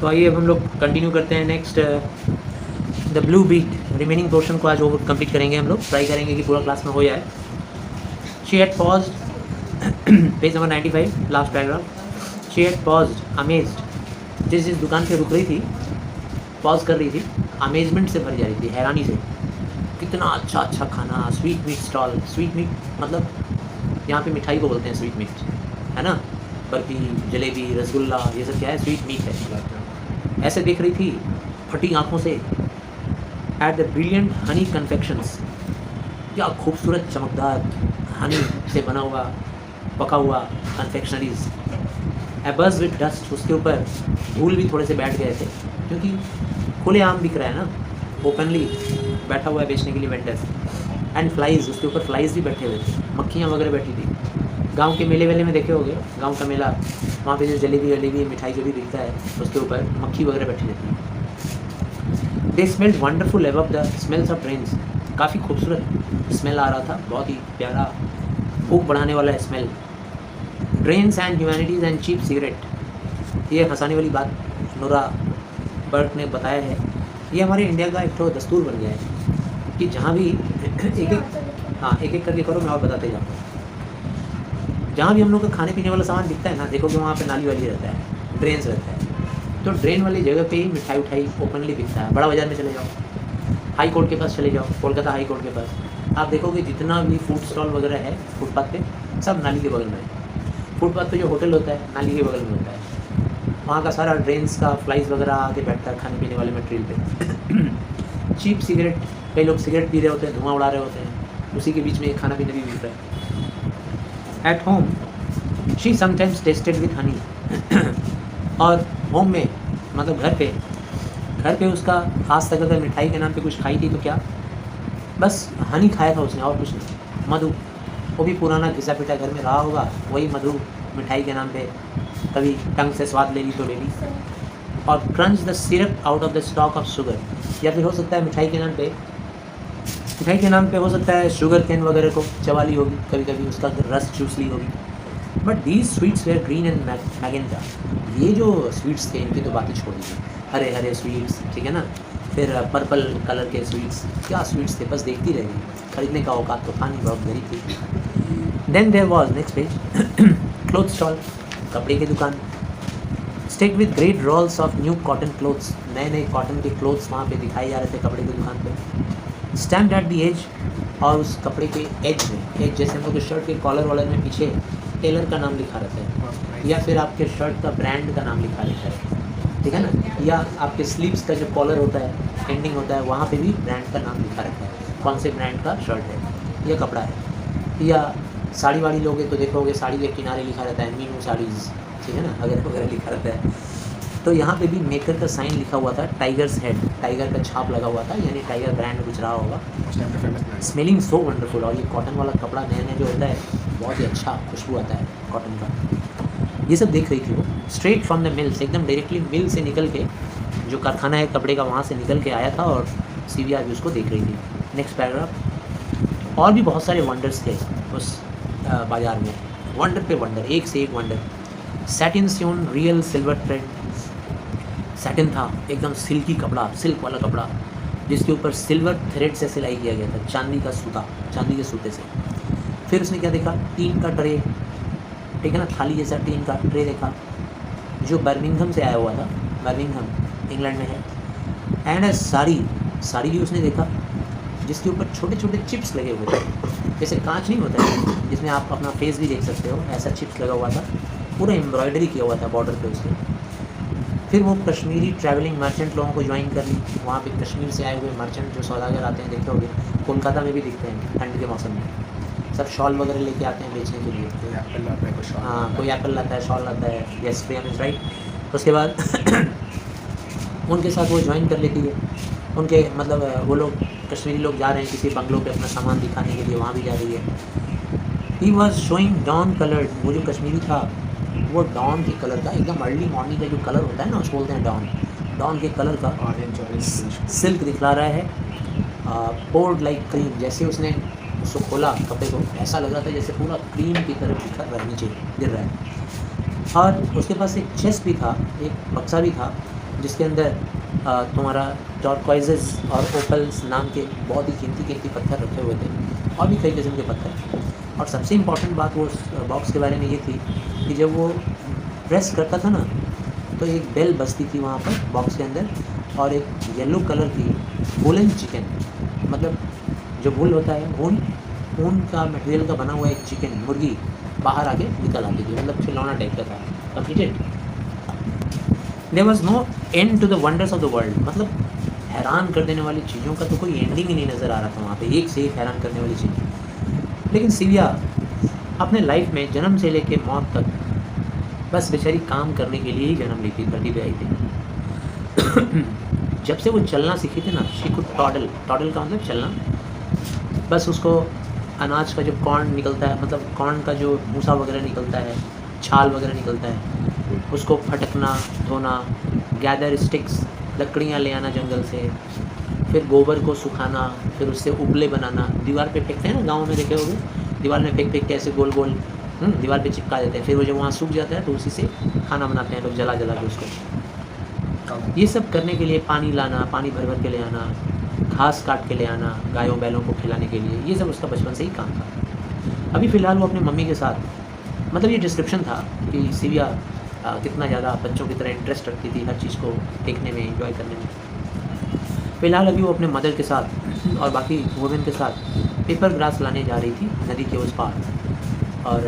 तो आइए अब हम लोग कंटिन्यू करते हैं next the blue beat remaining portion को आज वो कंप्लीट करेंगे हम लोग, ट्राई करेंगे कि पूरा क्लास में हो जाए। She had paused, page number 95, last paragraph. She had paused amazed, जिस दुकान पे रुक रही थी पॉज कर रही थी, अमेजमेंट से भर जा रही थी, हैरानी से। कितना अच्छा अच्छा खाना, sweet meat stall. Sweet meat मतलब यहाँ पे मिठाई को बोलते हैं स्वीट मीट, है ना। बर्फी, जलेबी, रसगुल्ला, ये सब क्या है, स्वीट मीट है। ऐसे देख रही थी फटी आंखों से एट द ब्रिलियंट हनी कन्फेक्शंस, क्या खूबसूरत चमकदार हनी से बना हुआ पका हुआ कन्फेक्शनरीज। एबज विद डस्ट, उसके ऊपर धूल भी थोड़े से बैठ गए थे क्योंकि खुले आम बिक रहा है ना, ओपनली बैठा हुआ है बेचने के लिए वेंडर। एंड फ्लाइज, उसके ऊपर फ्लाइज भी बैठे हुए थे, मक्खियाँ वगैरह बैठी थी। गांव के मेले वेले में देखे होंगे, गांव का मेला, वहाँ पे जो जलेबी वलेबी मिठाई जो भी बिकता है उसके ऊपर मक्खी वगैरह बैठी रहती है। They smelled wonderful above the smells of trains, काफ़ी खूबसूरत स्मेल आ रहा था, बहुत ही प्यारा भूख बढ़ाने वाला smell. Drains and humanities and cheap cigarette, ये हंसाने वाली बात नोरा बर्ट ने बताया है। ये हमारे इंडिया का एक तो दस्तूर बन गया है कि जहाँ भी एक एक करके करो, मैं और बताते जाऊँ। जहाँ भी हम लोग का खाने पीने वाला सामान दिखता है ना, देखोगे वहाँ पे नाली वाली रहता है, ड्रेन्स रहता है। तो ड्रेन वाली जगह पे ही मिठाई उठाई ओपनली बिकता है। बड़ा बाज़ार में चले जाओ, हाई कोर्ट के पास चले जाओ, कोलकाता हाई कोर्ट के पास, आप देखोगे जितना भी फूड स्टॉल वगैरह है फुटपाथ पे, सब नाली के बगल में है। फुटपाथ पे जो होटल होता है नाली के बगल में होता है, वहाँ का सारा ड्रेन्स का फ्लाइज वगैरह आके बैठता है खाने पीने वाले मटेरियल पे। चीप सिगरेट, कई लोग सिगरेट पी रहे होते हैं, धुआं उड़ा रहे होते हैं, उसी के बीच में खाना पीना भी मिल रहा है। At home she sometimes tested with Honey, और होम में मतलब घर पे उसका आज तक अगर मिठाई के नाम पे कुछ खाई थी तो क्या, बस हनी खाया था उसने और कुछ नहीं। मधु, वो भी पुराना घिसा पिटा घर में रहा होगा, वही मधु मिठाई के नाम पे कभी टंग से स्वाद ले ली तो ले ली। और crunch the syrup out of the stock of sugar, या फिर हो सकता है मिठाई के नाम पे हो सकता है शुगर कैन वगैरह को चबा ली होगी, कभी कभी उसका रस चूस ली होगी। But these sweets were green and magenta, ये जो स्वीट्स थे इनकी तो बातें छोड़ दीजिए, हरे हरे स्वीट्स, ठीक है ना। फिर पर्पल कलर के स्वीट्स, क्या स्वीट्स थे, बस देखती रह गई, खरीदने का औकात तो था नहीं, बहुत गरीब थी। Then there was next page cloth stall, कपड़े की दुकान। Stack with great rolls of new cotton cloths, नए नए कॉटन के क्लोथ्स वहाँ पे दिखाए जा रहे थे कपड़े की दुकान पे। स्टैम्प्ड एट दी एज, और उस कपड़े के एज में, एज जैसे हम लोग शर्ट के कॉलर वॉलर में पीछे टेलर का नाम लिखा रहता है, या फिर आपके शर्ट का ब्रांड का नाम लिखा रहता है, ठीक है ना। या आपके स्लीव्स का जो कॉलर होता है, एंडिंग होता है, वहाँ पे भी ब्रांड का नाम लिखा रहता है, कौन से ब्रांड का शर्ट है या कपड़ा है। या साड़ी वाड़ी लोगे तो देखोगे साड़ी के किनारे लिखा रहता है मीनू साड़ीज़, ठीक है ना, वगैरह वगैरह लिखा रहता है। तो यहाँ पे भी मेकर का साइन लिखा हुआ था, टाइगर्स हेड, टाइगर का छाप लगा हुआ था, यानी टाइगर ब्रांड कुछ रहा होगा। स्मेलिंग सो वंडरफुल, और ये कॉटन वाला कपड़ा नया नया जो होता है बहुत ही अच्छा खुशबू आता है कॉटन का। ये सब देख रही थी वो, स्ट्रेट फ्रॉम द मिल्स, एकदम डायरेक्टली मिल से निकल के, जो कारखाना है कपड़े का वहाँ से निकल के आया था, और सीवीआर भी उसको देख रही थी। Next paragraph. और भी बहुत सारे वंडर्स थे उस बाज़ार में, वंडर पे वंडर, एक से एक wonder. Satin sewn real silver thread, satin था एकदम सिल्की कपड़ा, सिल्क वाला कपड़ा, जिसके ऊपर सिल्वर थ्रेड से सिलाई किया गया था, चांदी का सूता, चांदी के सूते से। फिर उसने क्या देखा, टीन का ट्रे, ठीक है ना, थाली जैसा टीन का ट्रे देखा, जो बर्मिंघम से आया हुआ था, बर्मिंघम इंग्लैंड में है। एंड साड़ी भी उसने देखा, जिसके ऊपर छोटे छोटे चिप्स लगे हुए थे, जैसे कांच नहीं होता है जिसमें आप अपना फेस भी देख सकते हो, ऐसा चिप्स लगा हुआ था, पूरा एम्ब्रॉयडरी किया हुआ था बॉर्डर पे उसके। फिर वो कश्मीरी ट्रैवलिंग मर्चेंट लोगों को ज्वाइन कर ली, वहाँ पे कश्मीर से आए हुए मर्चेंट जो सौदागर आते हैं, देखे होंगे, कोलकाता में भी दिखते हैं ठंड के मौसम में, सब शॉल वगैरह लेके आते हैं बेचने के लिए। हाँ, कोई एप्पल लाता है, शॉल लाता है, यस प्रियम इज राइट। उसके बाद उनके साथ वो ज्वाइन कर लेती है, उनके मतलब वो लोग कश्मीरी लोग जा रहे हैं किसी बंगलों पे अपना सामान दिखाने के लिए, वहाँ भी जा रही है। He was showing dawn coloured, वो जो कश्मीरी था वो डॉन के कलर का, एकदम अर्ली मॉर्निंग का जो कलर होता है ना, उसको बोलते हैं डॉन, डॉन के कलर का सिल्क दिखला रहा है। पोर्ड लाइक क्रीम, जैसे उसने उसको खोला कपड़े को, ऐसा लग रहा था जैसे पूरा क्रीम की तरफ बिखर रहा है, नीचे गिर रहा है। और उसके पास एक चेस्ट भी था, एक बक्सा भी था, जिसके अंदर तुम्हारा टॉर्क्वाइजेस और ओपल्स नाम के बहुत ही कीमती पत्थर रखे हुए थे, और भी कई किस्म के पत्थर। और सबसे इम्पॉर्टेंट बात वो उस बॉक्स के बारे में ये थी कि जब वो प्रेस करता था ना, तो एक बेल बजती थी वहाँ पर बॉक्स के अंदर, और एक येलो कलर की वुलन चिकन, मतलब जो वुल होता है, ऊन का मटेरियल का बना हुआ एक चिकन, मुर्गी बाहर आके निकल आती थी, मतलब खिलौना टाइप का था। Completed. There was no end to the wonders of the world, मतलब हैरान कर देने वाली चीज़ों का तो कोई एंडिंग ही नहीं नज़र आ रहा था वहाँ पे, एक से एक हैरान करने वाली चीज़। लेकिन सिविया अपने लाइफ में जन्म से लेके मौत तक बस बेचारी काम करने के लिए ही जन्म ली थी, धरती पे आई थी। जब से वो चलना सीखी थी ना, शी कुड टॉडल, टॉडल का मतलब चलना, बस उसको अनाज का जो कॉर्न निकलता है, मतलब कॉर्न का जो भूसा वगैरह निकलता है, छाल वगैरह निकलता है, उसको फटकना, धोना, गैदर स्टिक्स, लकड़ियाँ ले आना जंगल से, फिर गोबर को सुखाना, फिर उससे उपले बनाना, दीवार पे फेंकते हैं ना, गाँव में देखे होंगे, दीवार में फेंक के ऐसे गोल गोल दीवार पे चिपका देते हैं, फिर वो जब वहाँ सूख जाता है तो उसी से खाना बनाते हैं लोग, जला जला के उसको। ये सब करने के लिए पानी लाना, पानी भर भर के ले आना, घास काट के ले आना गायों बैलों को खिलाने के लिए, ये सब उसका बचपन से ही काम था। अभी फ़िलहाल वो अपने मम्मी के साथ, मतलब ये डिस्क्रिप्शन था कि सिविया कितना ज़्यादा बच्चों की तरह इंटरेस्ट रखती थी हर चीज़ को देखने में, एंजॉय करने में। फ़िलहाल अभी वो अपने मदर के साथ और बाकी वुमेन के साथ पेपर ग्रास लाने जा रही थी नदी के उस पार, और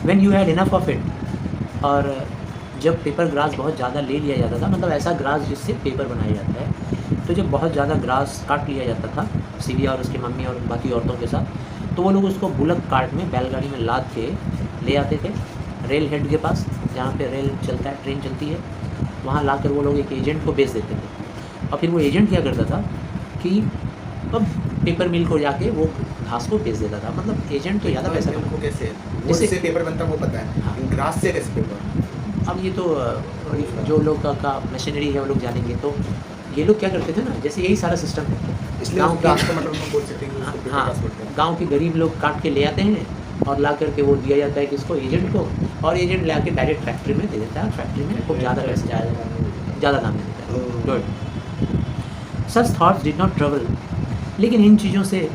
when you had enough of it, और जब पेपर ग्रास बहुत ज़्यादा ले लिया जाता था, मतलब ऐसा ग्रास जिससे पेपर बनाया जाता है, तो जब बहुत ज़्यादा ग्रास काट लिया जाता था सिविया और उसकी मम्मी और बाकी औरतों के साथ, तो वो लोग उसको बुलक कार्ट में, बैलगाड़ी में लाद के ले आते थे रेल हेड के पास, जहाँ पे रेल चलता है, ट्रेन चलती है, वहाँ ला कर वो लोग एक एजेंट को बेच देते थे। और फिर वो एजेंट क्या करता था कि अब पेपर मिल को जाके वो घास को बेच देता था, मतलब एजेंट तो ज़्यादा पैसा को कैसे जिससे पेपर बनता वो पता है, हाँ। ग्रास से कैसे पेपर? अब ये तो जो लोग का मशीनरी है वो लोग जानेंगे। तो ये लोग क्या करते थे ना, जैसे यही सारा सिस्टम है, इसलिए गाँव के, ग्रास का मतलब हम बोल सकते हैं कि उसको पेपर हाँ, ग्रास बोलते हैं। गाँव के गरीब लोग काट के ले आते हैं और ला करके वो दिया जाता है किसको, एजेंट को, और एजेंट ले आके डायरेक्ट फैक्ट्री में दे देता है, फैक्ट्री में खूब ज़्यादा पैसे ज़्यादा दाम दे देता है। Good. Such thoughts did not travel, लेकिन इन चीज़ों से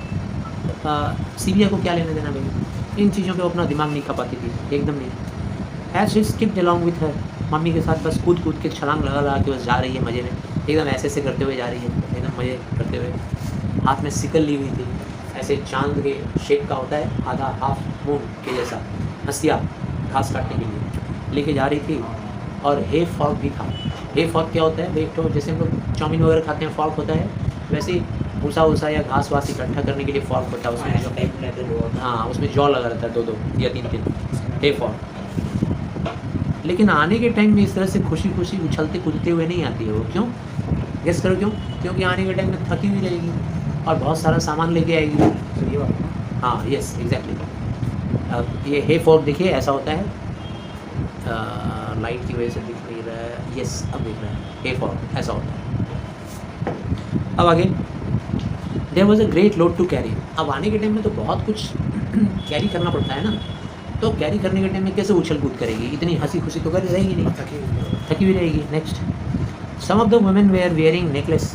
सिविया को क्या लेना देना भाई, इन चीज़ों पे वो अपना दिमाग नहीं खा पाती थी, एकदम नहीं। As she skipped along with her, mummy के साथ बस कूद कूद के छलांग लगा लगा के बस जा रही है मज़े में, एकदम ऐसे ऐसे करते हुए जा रही है, एकदम मज़े करते हुए। हाथ में सिकल ली हुई थी, ऐसे चांद के शेप का होता है, आधा हाफ मून के जैसा हंसिया, घास काटने के लिए लेके जा रही थी। और हे फॉर्क भी था। हे फॉर्क क्या होता है, एक तो जैसे हम लोग चाउमीन वगैरह खाते हैं फॉर्क होता है, वैसे ही भूसा वूसा या घास वास इकट्ठा करने के लिए फॉर्क होता है, उसमें हाँ उसमें जौ लगा रहता है, दो या तीन हे फॉर्क। लेकिन आने के टाइम में इस तरह से खुशी खुशी उछलते कूदते हुए नहीं आती है वो, क्यों? गेस करो क्यों? क्योंकि आने के टाइम में थकी हुई रहेगी और बहुत सारा सामान लेके आएगी। हाँ यस एग्जैक्टली। अब ये हे फॉर्क देखिए ऐसा होता है, लाइट की वजह से दिख नहीं रहा है, यस अब दिख रहा है, हे फॉर्क ऐसा होता है। अब आगे, there was a great load to carry. अब आने के टाइम में तो बहुत कुछ कैरी करना पड़ता है ना, तो कैरी करने के टाइम में कैसे उछल कूद करेगी, इतनी हंसी खुशी तो कर रहेगी नहीं, थकी हुई रहेगी। Next, some of the women were wearing necklace.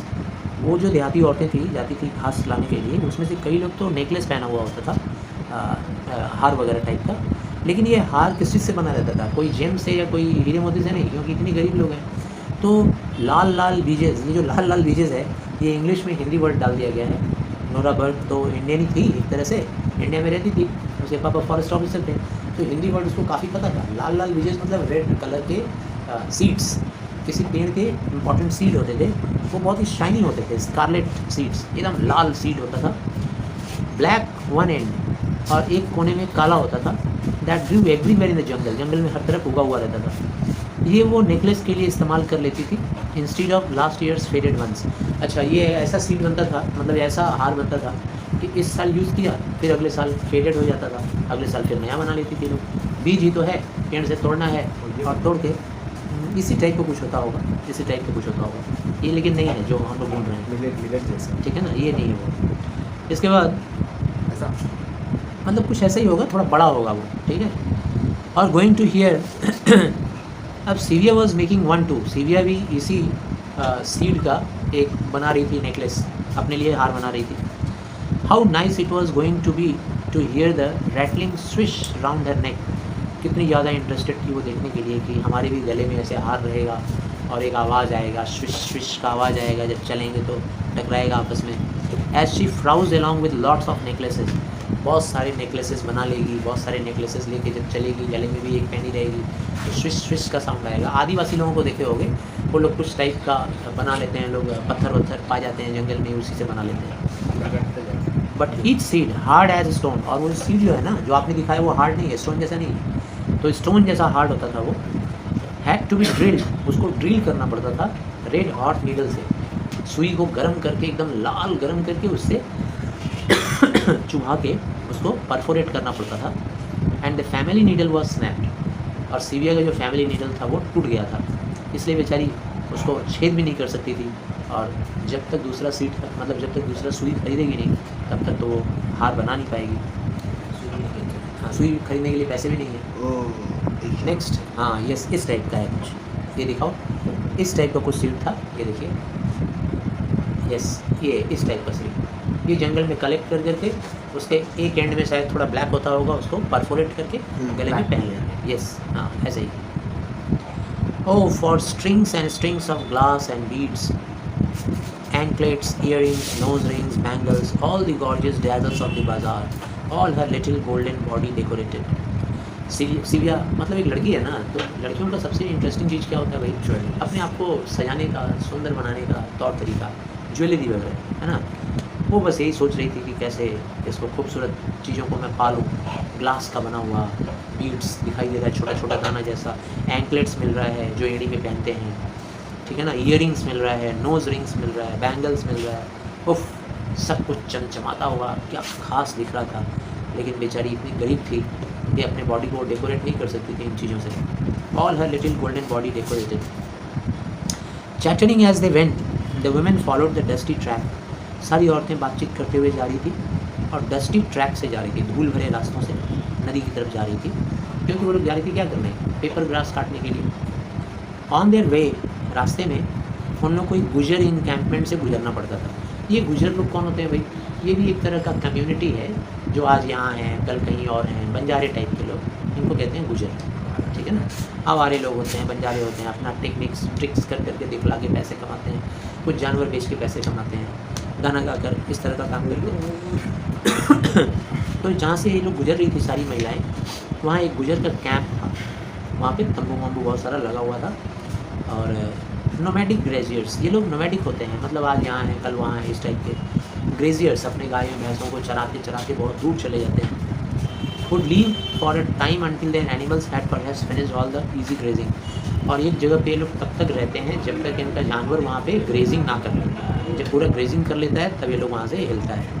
वो जो देहाती औरतें थी जाती थी घास लाने के लिए, उसमें से कई लोग तो नेकलेस पहना हुआ होता था, हार वगैरह टाइप का। लेकिन ये हार किस चीज़ से बना रहता था, कोई जेम से या कोई हीरे मोती से नहीं, क्योंकि इतनी गरीब लोग हैं। तो लाल लाल बीजेस, ये जो लाल लाल बीजेस है, ये इंग्लिश में हिंदी वर्ड डाल दिया गया है। नोरा बर्ग तो इंडियन ही थी एक तरह से, इंडिया में रहती थी, उसके पापा फॉरेस्ट ऑफिसर थे, तो हिंदी वर्ड उसको काफ़ी पता था। लाल लाल बीजेस मतलब रेड कलर के सीड्स, किसी पेड़ के इंपॉर्टेंट सीड होते थे, वो बहुत ही शाइनी होते थे, स्कारलेट सीड्स, एकदम लाल सीड होता था। ब्लैक वन एंड, और एक कोने में काला होता था। That grew everywhere in the jungle, जंगल में हर तरफ उगा हुआ रहता था। ये वो नेकलेस के लिए इस्तेमाल कर लेती थी, instead of last years faded ones. अच्छा, ये ऐसा सीड बनता था, मतलब ऐसा हार बनता था कि इस साल यूज़ किया, फिर अगले साल फेडेड हो जाता था, अगले साल फिर नया बना लेती थी लोग। बीज ही तो है, पेड़ से तोड़ना है और तोड़ के इसी टाइप का कुछ होता होगा, इसी टाइप का कुछ होता होगा ये, लेकिन नहीं है जो हम लोग बोल रहे हैं, ठीक है ना, ये नहीं है वो। इसके बाद ऐसा मतलब कुछ ऐसा ही होगा, थोड़ा बड़ा होगा वो, ठीक है। और गोइंग टू हियर अब सीविया वॉज मेकिंग 1 2, सीविया भी इसी सीड का एक बना रही थी नेकलेस, अपने लिए हार बना रही थी. How nice it was going to be to hear the rattling swish round her neck. कितनी ज़्यादा इंटरेस्टेड थी वो देखने के लिए कि हमारे भी गले में ऐसे हार रहेगा और एक आवाज़ आएगा, स्विश स्विश का आवाज़ आएगा, जब चलेंगे तो टकराएगा आपस में. As she frowns along with lots of necklaces, बहुत सारे नेकलेसेस बना लेगी, बहुत सारे नेकलेसेस लेके जब चलेगी, गले में भी एक पहनी रहेगी तो स्विश स्विश का साउंड आएगा. आदिवासी लोगों को देखे होंगे, वो लोग कुछ टाइप का बना लेते हैं, लोग पत्थर वत्थर पा जाते हैं जंगल में, उसी से बना लेते हैं. But each seed hard as stone, और वो सीड जो है ना जो आपने दिखाया वो हार्ड नहीं है, स्टोन जैसा नहीं है, तो स्टोन जैसा हार्ड होता था वो. हैड टू बी ड्रिल्ड, उसको ड्रिल करना पड़ता था रेड हॉट नीडल से, सुई को गर्म करके एकदम लाल गर्म करके उससे चुभा के उसको परफोरेट करना पड़ता था. And the family needle was snapped, और सीविया का जो फैमिली नीडल था वो टूट गया था, इसलिए बेचारी उसको छेद भी नहीं कर सकती थी. और जब तक दूसरा सीट मतलब जब तक दूसरा सुई खरीदेगी नहीं तब तक तो वो हार बना नहीं पाएगी. हाँ, सुई खरीदने के लिए पैसे भी नहीं है. नेक्स्ट, हाँ यस, इस टाइप का है कुछ, ये दिखाओ, इस टाइप का कुछ सीट था, ये देखिए, यस ये इस टाइप का सीट, ये जंगल में कलेक्ट कर करके उसके एक एंड में शायद थोड़ा ब्लैक होता होगा, उसको परफोरेट करके गले में पहन लेंगे. यस हाँ ऐसे ही. Oh, for strings and strings of glass and beads, anklets, earrings, nose rings, bangles, all the gorgeous dazzles of the bazaar, all her little golden body decorated. सीविया मतलब एक लड़की है ना, तो लड़कियों का सबसे इंटरेस्टिंग चीज़ क्या होता है भाई, अपने आप को सजाने का, सुंदर बनाने का तौर तरीका, ज्वेलरी वगैरह है ना. वो बस यही सोच रही थी कि कैसे इसको खूबसूरत चीज़ों को मैं पालूँ. ग्लास का बना हुआ बीड्स दिखाई दे रहा है, छोटा छोटा दाना जैसा, एंकलेट्स मिल रहा है जो एड़ी में पहनते हैं, ठीक है ना, ईयरिंग्स मिल रहा है, नोज रिंग्स मिल रहा है, बैंगल्स मिल रहा है. उफ, सब कुछ चमचमाता हुआ, क्या खास दिख रहा था. लेकिन बेचारी इतनी गरीब थी कि अपने बॉडी को डेकोरेट नहीं कर सकती थी इन चीज़ों से. All her little golden body decorated. Chattering as they went, the women followed the dusty track. सारी औरतें बातचीत करते हुए जा रही थी और डस्टी ट्रैक से जा रही थी, धूल भरे रास्तों से नदी की तरफ जा रही थी, क्योंकि वो लोग जा रही थी क्या करने, पेपर ग्रास काटने के लिए. ऑन देयर वे, रास्ते में उन लोग को एक गुजर इनकैम्पमेंट से गुजरना पड़ता था. ये गुजर लोग कौन होते हैं भाई, ये भी एक तरह का कम्युनिटी है जो आज यहाँ हैं, कल कहीं और हैं, बंजारे टाइप के लोग, इनको कहते हैं गुजर, ठीक है ना. आवारे लोग होते हैं, बंजारे होते हैं, अपना ट्रिक्स कर करके दिखला के पैसे कमाते हैं, कुछ जानवर बेच के पैसे कमाते हैं, गाना गा कर इस तरह का काम करके. तो जहाँ से ये लोग गुजर रही थी सारी महिलाएं, वहाँ एक गुजर का कैंप था, वहाँ पे तंबू वम्बू बहुत सारा लगा हुआ था. और नोमैडिक ग्रेजियर्स, ये लोग नोमैडिक होते हैं, मतलब आज यहाँ हैं कल वहाँ हैं, इस टाइप के ग्रेजियर्स अपने गायों भैंसों को चराते चराते बहुत दूर चले जाते हैं. Would leave for a time until there animals had perhaps finished all the easy grazing. और एक जगह पे ये लोग तब तक रहते हैं जब तक इनका जानवर वहाँ पे ग्रेजिंग ना कर ले. जब पूरा ग्रेजिंग कर लेता है तब ये लोग वहाँ से हिलता है.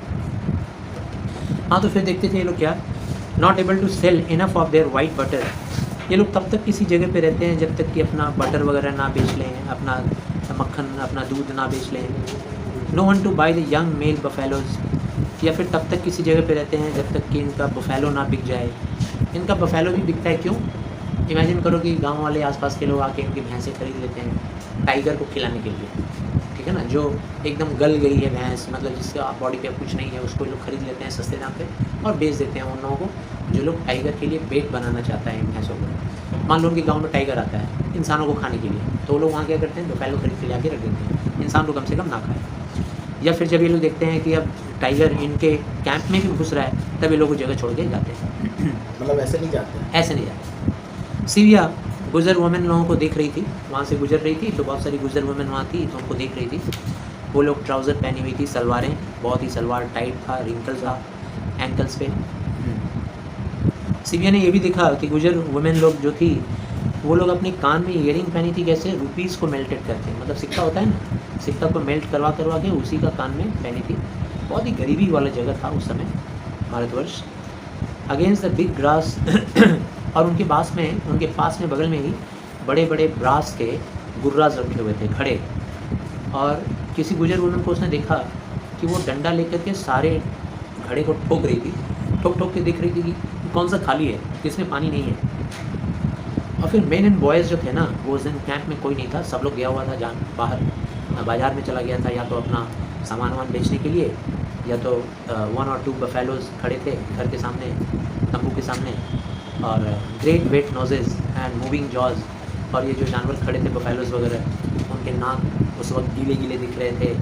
हाँ, तो फिर देखते थे ये लोग क्या, not able to sell enough of their white butter. ये लोग तब तक किसी जगह पे रहते हैं जब तक कि अपना बटर वगैरह ना बेच लें, अपना मक्खन, अपना दूध ना बेच लें. No one to buy the young male buffaloes, या फिर तब तक किसी जगह पे रहते हैं जब तक कि इनका बफेलो ना बिक जाए. इनका बफेलो भी बिकता है क्यों, इमेजिन करो कि गांव वाले आसपास के लोग आके इनकी भैंसें खरीद लेते हैं टाइगर को खिलाने के लिए, ठीक है ना, जो एकदम गल गई है भैंस, मतलब जिसका बॉडी पे कुछ नहीं है, उसको लोग खरीद लेते हैं सस्ते दाम पे और बेच देते हैं उन लोगों को जो लोग टाइगर के लिए बेट बनाना चाहता है इन भैंसों को. मान लो उनके गाँव में टाइगर आता है इंसानों को खाने के लिए, तो वो लोग वहाँ क्या करते हैं, बफेलो खरीद के लाके रख देते हैं, इंसान को कम से कम ना खाए. या फिर जब ये लोग देखते हैं कि अब टाइगर इनके कैंप में भी घुस रहा है, तब ये लोग जगह छोड़ के जाते हैं. मतलब ऐसे नहीं जाते, ऐसे नहीं जाते. सीविया गुजर वुमेन लोगों को देख रही थी, वहाँ से गुजर रही थी, तो बहुत सारी गुजर वुमेन वहाँ थी, तो उनको देख रही थी. वो लोग ट्राउज़र पहनी हुई थी, सलवारें, बहुत ही सलवार टाइट था, रिंकल था एंकल्स पे. सीविया ने ये भी देखा कि गुजर वुमेन लोग जो थी वो लोग अपने कान में ईयरिंग पहनी थी, कैसे रुपीज़ को मेल्टेड करके, मतलब सिक्का होता है ना, सिक्का को मेल्ट करवा के उसी का कान में पहनी थी. बहुत ही गरीबी वाला जगह था उस समय Bharatvarsh. Against the big grass और उनके पास में बगल में ही बड़े बड़े ब्रास के गुर्राज रखे हुए थे खड़े. और किसी गुजर वुमन को उसने देखा कि वो डंडा लेकर के सारे घड़े को ठोक रही थी, ठोक के देख रही थी कि कौन सा खाली है, किसमें पानी नहीं है. और फिर मेन एंड बॉयज़ जो थे ना, वो उस दिन कैंप में कोई नहीं था, सब लोग गया हुआ था बाहर बाज़ार में चला गया था, या तो अपना सामान वामान बेचने के लिए, या तो 1 और 2 बफेलोज खड़े थे घर के सामने, तंबू के सामने, और great wet noses and moving jaws, और ये जो जानवर खड़े थे बफेलोज वगैरह, उनके नाक उस वक्त गीले गीले दिख रहे थे,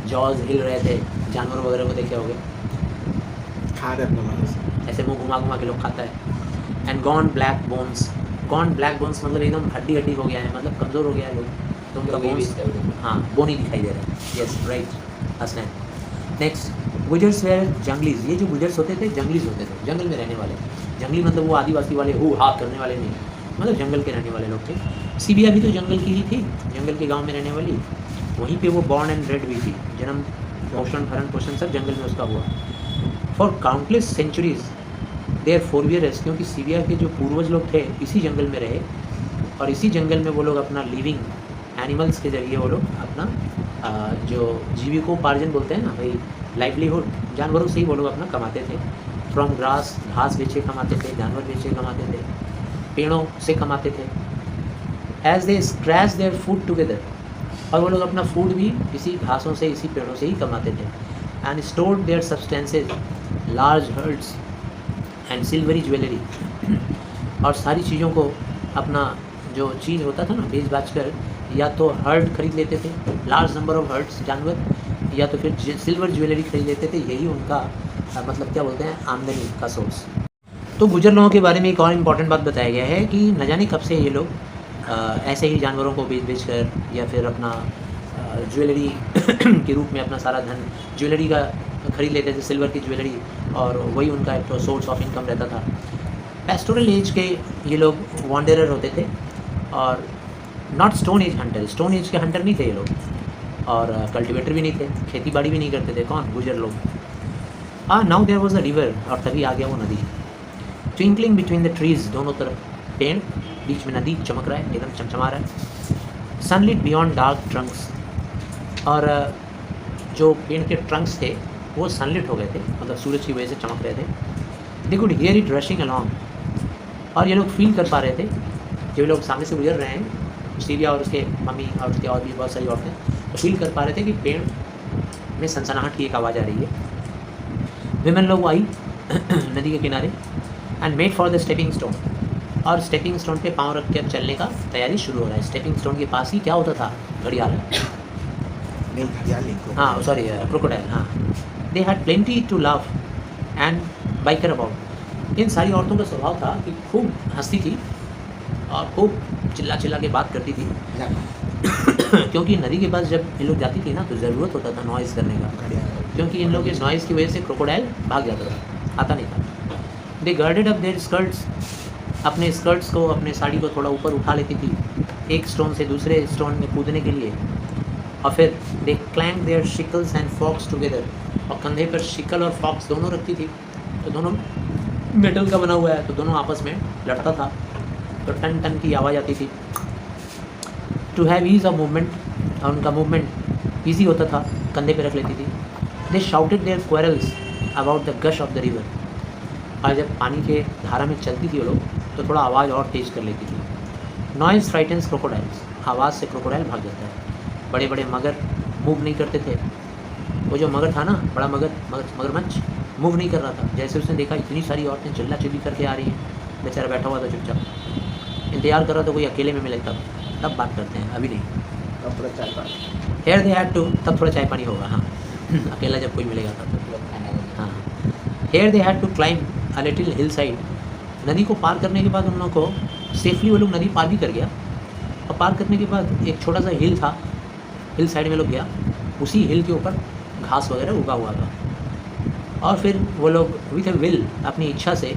जॉज हिल रहे थे, जानवर वगैरह को देखे होंगे, खा रहे अपना मांस। ऐसे मुंह घुमा घुमा के लोग खाता है। एंड गॉन ब्लैक बोन्स मतलब एकदम हड्डी हड्डी हो गया है, मतलब कमज़ोर हो गया है लोग, तो उनका बोन्स, हाँ, बोनी दिखाई दे रहा है। Yes right Hasnain. Next Gujars were जंगलीज, ये जो गुजर्स होते थे जंगलीज होते थे, जंगल में रहने वाले। जंगली मतलब वो आदिवासी वाले हु हा करने वाले नहीं, मतलब जंगल के रहने वाले लोग थे। सीबिया भी तो जंगल की ही थी, जंगल के गाँव में रहने वाली, वहीं पे वो बॉर्न एंड रेड हुई थी, जन्म पोषण भरण पोषण सब जंगल में उसका हुआ। फॉर काउंटलेस सेंचुरीज देयर फोरवियर्स, क्योंकि सीबिया के जो पूर्वज लोग थे इसी जंगल में रहे, और इसी जंगल में वो लोग अपना लिविंग एनिमल्स के ज़रिए वो लोग अपना जो जीविकोपार्जन बोलते हैं ना भाई, लाइवलीहुड, जानवरों से ही वो लोग अपना कमाते थे। फ्रॉम ग्रास, घास बेचे कमाते थे, जानवर बेचे कमाते थे, पेड़ों से कमाते थे। As they scratch their food together, और वो लोग अपना फूड भी इसी घासों से, इसी पेड़ों से ही कमाते थे। And stored their substances large herds and silvery jewellery, और सारी चीज़ों को अपना जो चीज़ होता था ना बेच बाच कर, या तो हर्ड खरीद लेते थे, लार्ज नंबर ऑफ हर्ड्स जानवर, या तो फिर सिल्वर ज्वेलरी खरीद लेते थे, यही उनका मतलब क्या बोलते हैं आमदनी का सोर्स। तो गुजर लोगों के बारे में एक और इम्पॉर्टेंट बात बताया गया है कि न जाने कब से ये लोग ऐसे ही जानवरों को बेच कर, या फिर अपना ज्वेलरी के रूप में अपना सारा धन ज्वेलरी का खरीद लेते थे, सिल्वर की ज्वेलरी, और वही उनका एक तो सोर्स ऑफ इनकम रहता था। पेस्टोरल एज के ये लोग वॉन्डरर होते थे, और not stone age Hunter, stone age के हंटर नहीं थे ये लोग, और कल्टिवेटर भी नहीं थे, खेती बाड़ी भी नहीं करते थे। कौन? गुजर लोग। Now there was a river, और तभी आ गया वो नदी। ट्विंकलिंग बिटवीन द ट्रीज, दोनों तरफ पेड़, बीच में नदी चमक रहा है, एकदम चमचमा रहा है। सनलिट बियॉन्ड डार्क ट्रंक्स, और जो पेड़ के ट्रंक्स थे वो सनलिट हो गए थे, मतलब सूरज की वजह से चमक रहे थे। They could hear it rushing along, और ये लोग फील कर पा रहे थे, जो लोग सामने से गुजर रहे हैं, सीबिया और उसके मम्मी और उसके और भी बहुत सारी औरतें, तो फील कर पा रहे थे कि पेड़ में सनसनाहट की एक आवाज़ आ रही है। विमेन लोग आई नदी के किनारे, and made for the stepping stone, और स्टेपिंग स्टोन पे पाँव रख के अब चलने का तैयारी शुरू हो रहा है। स्टेपिंग स्टोन के पास ही क्या होता था? घड़ियाल। नहीं, घड़ियाल नहीं, हाँ सॉरी, क्रोकोडाइल। हाँ, they had plenty to love and bicker about. इन सारी औरतों का स्वभाव था कि खूब हंसती थी और खूब चिल्ला चिल्ला के बात करती थी क्योंकि नदी के पास जब ये लोग जाती थी ना, तो ज़रूरत होता था नॉइज़ करने का, क्योंकि इन लोग के नॉइज़ की वजह से क्रोकोडाइल भाग जाता था, आता नहीं था। दे गार्डेड अप देयर स्कर्ट्स, अपने स्कर्ट्स को, अपने साड़ी को थोड़ा ऊपर उठा लेती थी एक स्टोन से दूसरे स्टोन में कूदने के लिए, और फिर they clank their sickles and forks together, और कंधे पर शिकल और फॉक्स दोनों रखती थी, तो दोनों मेटल का बना हुआ है, तो दोनों आपस में लड़ता था, तो टन टन की आवाज़ आती थी। To have ease of movement, और उनका मूवमेंट ईजी होता था, कंधे पे रख लेती थी। They shouted their quarrels about the gush of the river, और जब पानी के धारा में चलती थी वो लोग, तो थोड़ा आवाज़ और तेज़ कर लेती थी। नॉइज़ फ्राइटन्स क्रोकोडाइल्स, आवाज़ से क्रोकोडाइल भाग जाता है। बड़े बड़े मगर मूव नहीं करते थे, वो जो मगर था ना, बड़ा मगरमच्छ मूव नहीं कर रहा था। जैसे उसने देखा इतनी सारी औरतें चिल्ला चिल्ली करके आ रही हैं, बेचारा बैठा हुआ था चुपचाप, इंतजार कर रहा था कोई अकेले में मिले, तब बात करते हैं, अभी नहीं। तब थोड़ा चाय पानी, हेयर दे हैड टू, तब थोड़ा चाय पानी होगा। हाँ अकेला जब कोई मिलेगा तब। हाँ, here they had to climb a little hill side, नदी को पार करने के बाद उन लोगों को सेफली वो लोग नदी पार भी कर गया, और पार करने के बाद एक छोटा सा हिल था, हिल साइड में लोग गया, उसी हिल के ऊपर घास वगैरह उगा हुआ था, और फिर वो लोग विथ ए विल, अपनी इच्छा से,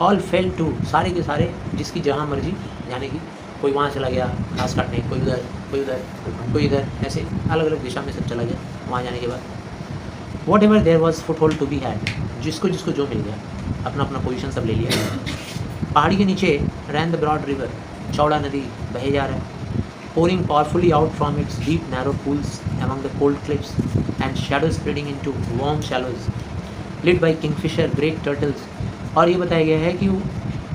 ऑल फेल टू, सारे के सारे जिसकी जहाँ मर्जी जाने की, कोई वहाँ चला गया घास काटने, कोई उधर, कोई उधर, कोई इधर, ऐसे अलग अलग दिशा में सब चला गया। वहाँ जाने के बाद whatever there was foothold to be had, जिसको जिसको जो मिल गया, अपना अपना पोजीशन सब ले लिया। पहाड़ी के नीचे रैन द ब्रॉड रिवर, चौड़ा नदी बहे जा रहा है, pouring powerfully out from its deep narrow pools among the cold cliffs and shadows spreading into warm shallows lit by kingfisher, great turtles। और ये बताया गया है कि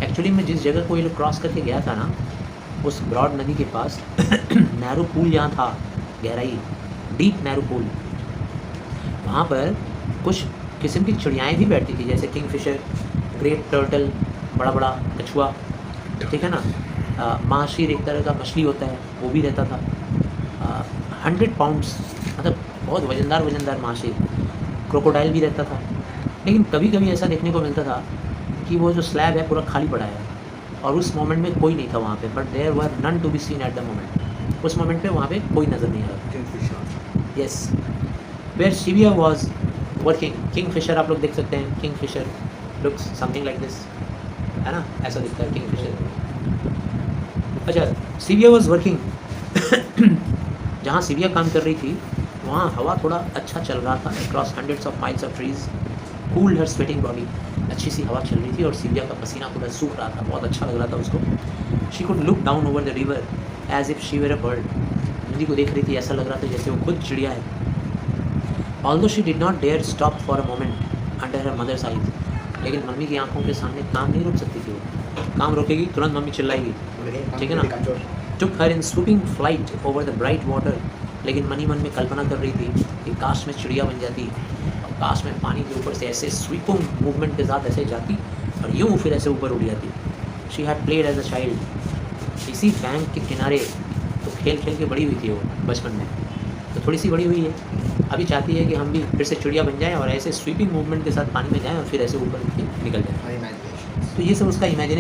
एक्चुअली में जिस जगह को ये लोग क्रॉस करके गया था ना, उस ब्रॉड नदी के पास नैरो पूल जहाँ था, गहराई, डीप नैरो पूल, वहाँ पर कुछ किस्म की चिड़ियाएँ भी बैठती थी, जैसे किंगफिशर, ग्रेट टर्टल, बड़ा बड़ा कछुआ, ठीक है ना, माशीर एक तरह का मछली होता है, वो भी रहता था, 100 पाउंड्स, मतलब बहुत वजनदार माशीर, क्रोकोडाइल भी रहता था। लेकिन कभी कभी ऐसा देखने को मिलता था कि वो जो स्लैब है पूरा खाली पड़ा है और उस मोमेंट में कोई नहीं था वहाँ पे, but there were none to be seen at the moment. उस मोमेंट पे वहाँ पे कोई नज़र नहीं आ रहा। किंगफिशर। यस, वेयर शिविया वॉज वर्किंग, किंगफिशर आप लोग देख सकते हैं, kingfisher looks something like this, है ना, ऐसा दिखता है किंगफिशर। अच्छा, शिविया वॉज वर्किंग, जहाँ शिविया काम कर रही थी वहाँ हवा थोड़ा अच्छा चल रहा था, across hundreds of miles of trees, cooled her sweating body, अच्छी सी हवा चल रही थी और शिविया का पसीना पूरा सूख रहा था, बहुत अच्छा लग रहा था उसको। She could look down over the river as if she were a bird, नदी को देख रही थी, ऐसा लग रहा था जैसे वो खुद चिड़िया है। Although she did not dare stop for a moment under her mother's eyes, लेकिन मम्मी की आंखों के सामने काम नहीं रुक सकती थी वो, काम रोकेगी तुरंत मम्मी चिल्लाएगी, ठीक है ना। Took her in sweeping flight over the bright water, लेकिन मनी मन में कल्पना कर रही थी कि काश में चिड़िया बन जाती और काश में पानी के ऊपर से ऐसे स्वीपिंग मूवमेंट के साथ ऐसे जाती और यूँ फिर ऐसे ऊपर उड़ जाती। She had played as a child, इसी बैंक के किनारे तो खेल खेल के बड़ी हुई थी वो बचपन में, तो थोड़ी सी बड़ी हुई है, अभी चाहती है कि हम भी फिर से चिड़िया बन जाएं और ऐसे स्वीपिंग मूवमेंट के साथ पानी में जाएं और फिर ऐसे ऊपर निकल जाएं। तो ये सब उसका इमेजिनेशन